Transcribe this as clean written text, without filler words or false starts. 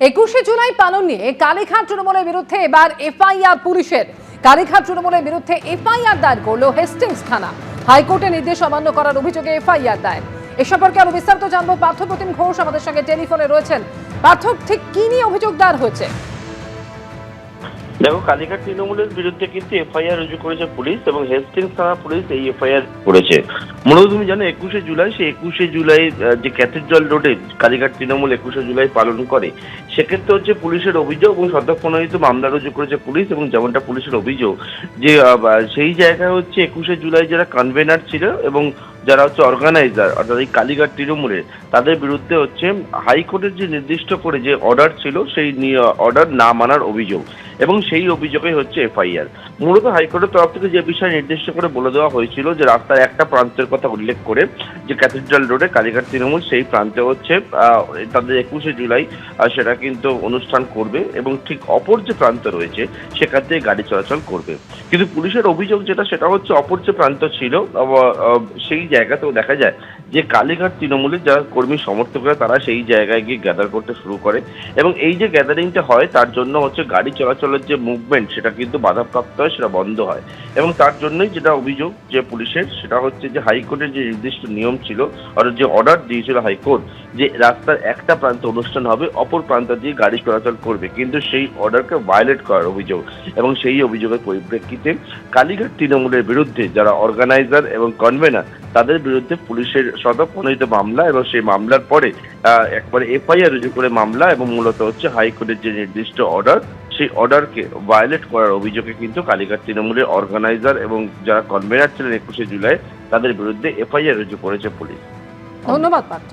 21শে জুলাই পালন নিয়ে কালীঘাট তৃণমূলের বিরুদ্ধে এবার এফআইআর পুলিশের। কালীঘাট তৃণমূলের বিরুদ্ধে এফআইআর দায়ের করলো হেস্টিংস থানা। হাইকোর্টের নির্দেশ অমান্য করার অভিযোগে এফআইআর দায়ের। এ সম্পর্কে আরো বিস্তারিত জানবো, পার্থপ্রতিম ঘোষ আমাদের সঙ্গে টেলিফোনে রয়েছেন। পার্থ, ঠিক কি নিয়ে অভিযোগ দায়ের হয়েছে? দেখো, কালীঘাট তৃণমূলের বিরুদ্ধে কিন্তু এফআইআর রুজু করেছে পুলিশ এবং হেস্টিংস থানা পুলিশ এই এফআইআর করেছে। মূলত তুমি জানো 21শে জুলাই, সেই 21শে জুলাই যে ক্যাথিড্রাল রোডে কালীঘাট তৃণমূল 21শে জুলাই পালন করে, সেক্ষেত্রে হচ্ছে পুলিশের অভিযোগ এবং সদ্যপ্রণোদিত মামলা রুজু করেছে পুলিশ। এবং যেমনটা পুলিশের অভিযোগ যে সেই জায়গায় হচ্ছে 21শে জুলাই যারা কনভেনার ছিল এবং যারা হচ্ছে অর্গানাইজার অর্থাৎ এই কালীঘাট তৃণমূলের, তাদের বিরুদ্ধে হচ্ছে হাইকোর্টের যে নির্দিষ্ট করে যে অর্ডার ছিল সেই অর্ডার না মানার অভিযোগ এবং সেই অভিযোগে হচ্ছে এফআইআর। মূলত হাইকোর্টের তরফ থেকে যে বিষয় নির্দিষ্ট করে বলে দেওয়া হয়েছিল যে রাস্তার একটা প্রান্তের কথা উল্লেখ করে যে ক্যাথিড্রাল রোডে কালীঘাট তৃণমূল সেই প্রান্তে হচ্ছে তাদের 21শে জুলাই সেটা কিন্তু অনুষ্ঠান করবে এবং ঠিক অপর যে প্রান্ত রয়েছে সেখান থেকে গাড়ি চলাচল করবে। কিন্তু পুলিশের অভিযোগ যেটা, সেটা হচ্ছে অপর যে প্রান্ত ছিল সেই জায়গাতেও দেখা যায় যে কালীঘাট তৃণমূলের যারা কর্মী সমর্থকরা তারা সেই জায়গায় গিয়ে গ্যাদার করতে শুরু করে এবং এই যে গ্যাদারিংটা হয় তার জন্য হচ্ছে গাড়ি চলাচলের যে মুভমেন্ট সেটা কিন্তু বাধাপ্রাপ্ত হয়, সেটা বন্ধ হয়। এবং তার জন্যই যেটা অভিযোগ যে পুলিশের, সেটা হচ্ছে যে হাইকোর্টের যে নির্দিষ্ট নিয়ম ছিল অর্থাৎ যে অর্ডার দিয়েছিল হাইকোর্ট যে রাস্তার একটা প্রান্ত অনুষ্ঠান হবে, অপর প্রান্ত দিয়ে গাড়ি চলাচল করবে, কিন্তু সেই অর্ডারকে ভায়োলেট করার অভিযোগ এবং সেই অভিযোগের পরিপ্রেক্ষিতে কালীঘাট তৃণমূলের বিরুদ্ধে যারা অর্গানাইজার এবং কনভেনার তাদের বিরুদ্ধে পুলিশের স্বতঃপ্রণোদিত মামলা এবং সেই মামলার পরে একবারে এফআইআর রুজু করে মামলা এবং মূলত হচ্ছে হাইকোর্টের যে নির্দিষ্ট অর্ডার সেই অর্ডারকে ভায়োলেট করার অভিযোগে কিন্তু কালীঘাট তৃণমূলের অর্গানাইজার এবং যারা কনভেনার ছিলেন 21শে জুলাই তাদের বিরুদ্ধে এফআইআর রুজু করেছে পুলিশ। ধন্যবাদ পার্থ।